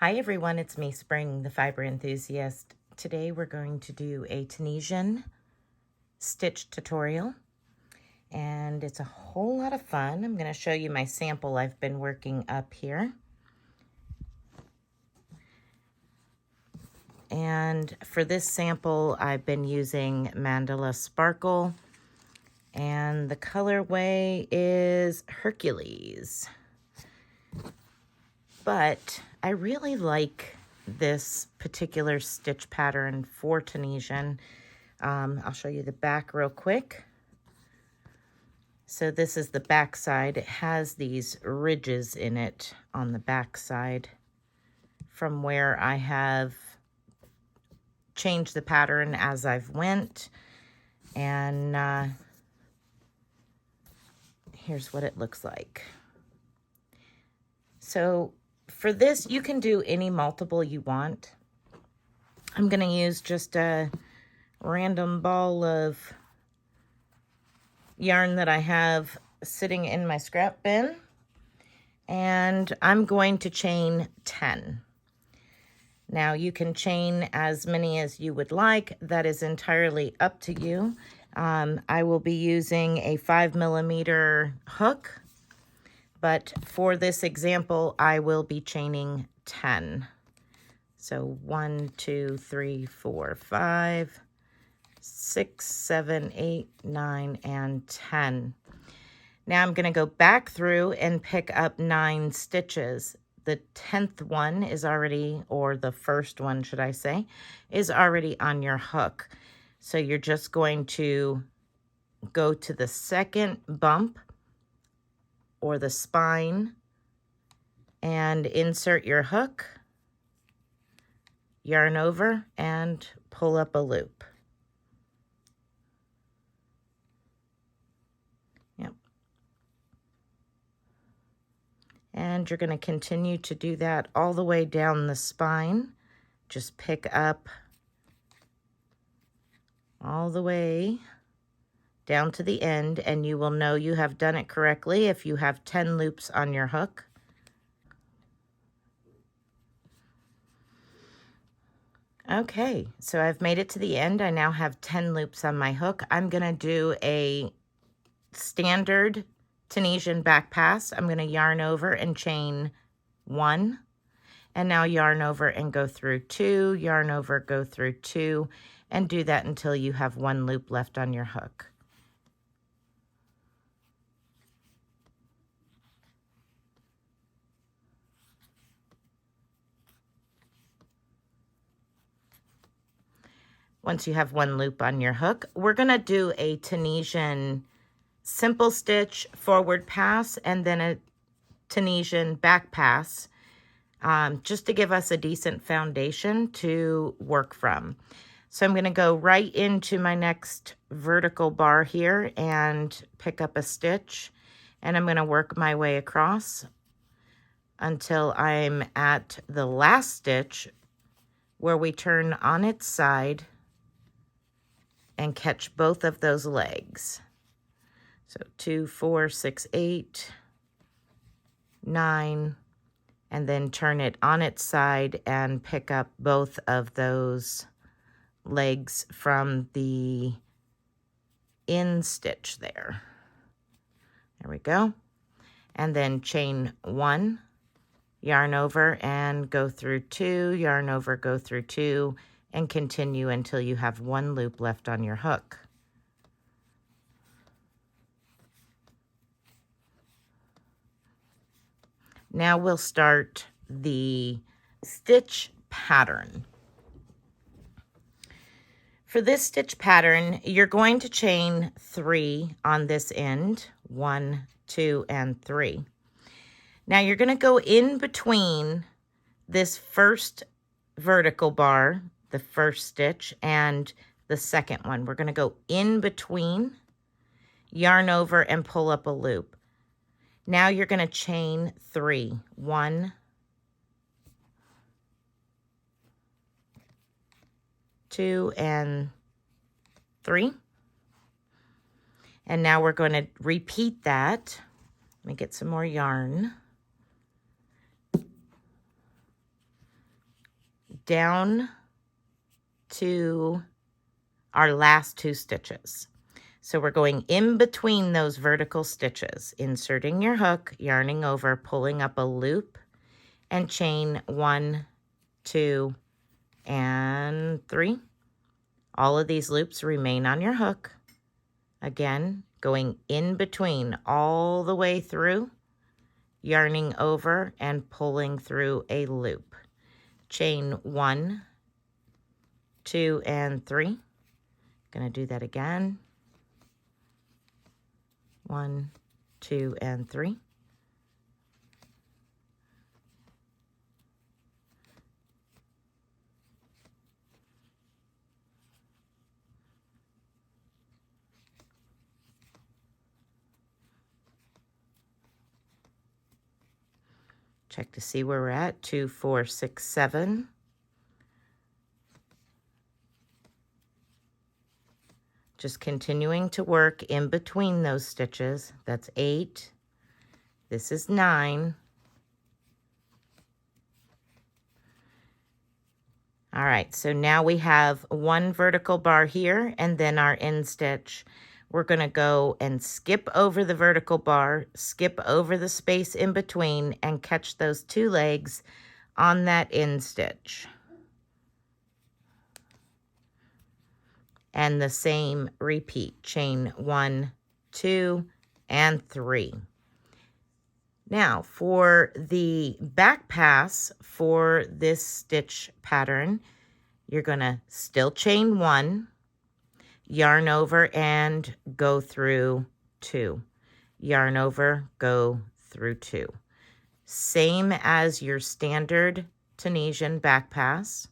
Hi everyone, it's me, Spring, the fiber enthusiast. Today we're going to do a Tunisian stitch tutorial, and it's a whole lot of fun. I'm going to show you my sample I've been working up here. And for this sample, I've been using Mandala Sparkle, and the colorway is Hercules. But I really like this particular stitch pattern for Tunisian. I'll show you the back real quick. So this is the back side. It has these ridges in it on the back side from where I have changed the pattern as I've went. And here's what it looks like. So for this, you can do any multiple you want. I'm going to use just a random ball of yarn that I have sitting in my scrap bin, and I'm going to chain 10. Now you can chain as many as you would like. That is entirely up to you. I will be using a 5mm hook, but for this example, I will be chaining 10. So 1, 2, 3, 4, 5, 6, 7, 8, 9, and 10. Now I'm going to go back through and pick up 9 stitches. The 10th one is already, or the first one, should I say, is already on your hook. So you're just going to go to the second bump or the spine and insert your hook, yarn over, and pull up a loop. Yep. And you're going to continue to do that all the way down the spine. Just pick up all the way down to the end, and you will know you have done it correctly if you have 10 loops on your hook. Okay, so I've made it to the end. I now have 10 loops on my hook. I'm going to do a standard Tunisian back pass. I'm going to yarn over and chain 1, and now yarn over and go through 2, yarn over, go through 2, and do that until you have 1 loop left on your hook. Once you have 1 loop on your hook, we're going to do a Tunisian simple stitch forward pass and then a Tunisian back pass, just to give us a decent foundation to work from. So I'm going to go right into my next vertical bar here and pick up a stitch, and I'm going to work my way across until I'm at the last stitch where we turn on its side and catch both of those legs. So 2, 4, 6, 8, 9, and then turn it on its side and pick up both of those legs from the in stitch there. There we go. And then chain 1, yarn over and go through 2, yarn over, go through 2, and continue until you have 1 loop left on your hook. Now we'll start the stitch pattern. For this stitch pattern, you're going to chain 3 on this end, 1, 2, and 3. Now you're going to go in between this first vertical bar, the first stitch, and the second one. We're going to go in between, yarn over, and pull up a loop. Now you're going to chain 3. 1, 2, and 3. And now we're going to repeat that. Let me get some more yarn. down to our last 2 stitches. So we're going in between those vertical stitches, inserting your hook, yarning over, pulling up a loop, and chain 1, 2, and 3. All of these loops remain on your hook. Again, going in between all the way through, yarning over and pulling through a loop. Chain 1, 2, and 3. Gonna do that again. 1, 2, and 3. Check to see where we're at. 2, 4, 6, 7. Just continuing to work in between those stitches. That's 8. This is 9. All right, so now we have 1 vertical bar here and then our end stitch. We're going to go and skip over the vertical bar, skip over the space in between, and catch those 2 legs on that end stitch. And the same repeat, chain 1, 2, and 3. Now for the back pass for this stitch pattern, you're going to still chain 1, yarn over and go through 2, yarn over, go through 2. Same as your standard Tunisian back pass.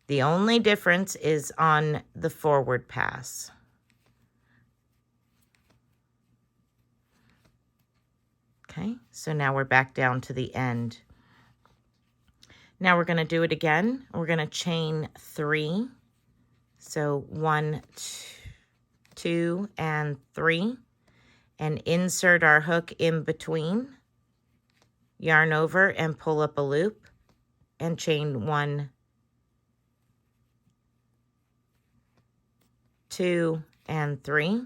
The only difference is on the forward pass. Okay, so now we're back down to the end. Now we're going to do it again. We're going to chain 3. So 1, 2, and 3. And insert our hook in between. Yarn over and pull up a loop. And chain 1, 2, and 3.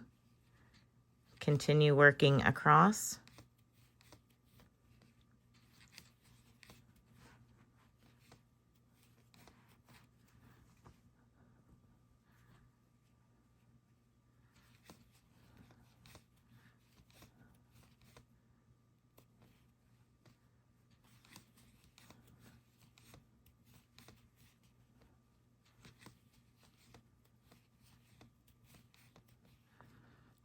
Continue working across.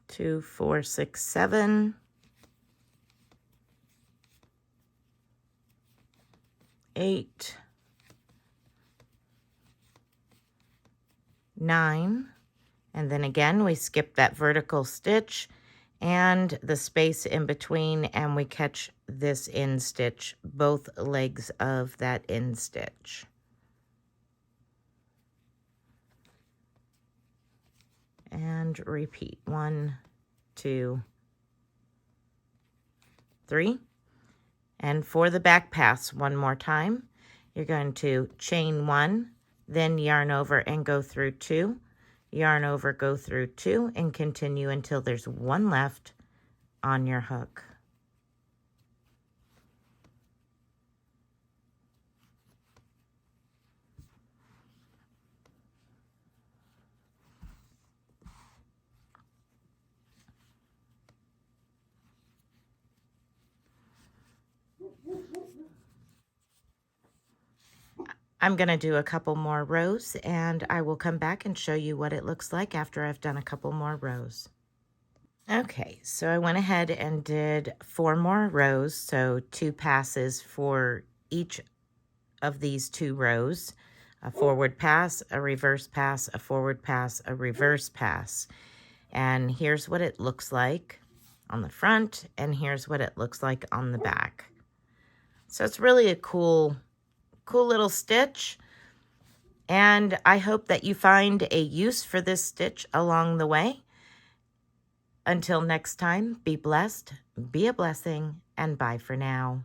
Two, 4, 6, 7. 8, 9, and then again we skip that vertical stitch and the space in between, and we catch this end stitch, both legs of that end stitch. And repeat 1, 2, 3. And for the back pass, one more time, you're going to chain 1, then yarn over and go through 2, yarn over, go through 2, and continue until there's 1 left on your hook. I'm going to do a couple more rows, and I will come back and show you what it looks like after I've done a couple more rows. Okay, so I went ahead and did 4 more rows, so 2 passes for each of these 2 rows. A forward pass, a reverse pass, a forward pass, a reverse pass. And here's what it looks like on the front, and here's what it looks like on the back. So it's really a cool little stitch, and I hope that you find a use for this stitch along the way. Until next time, be blessed, be a blessing, and bye for now.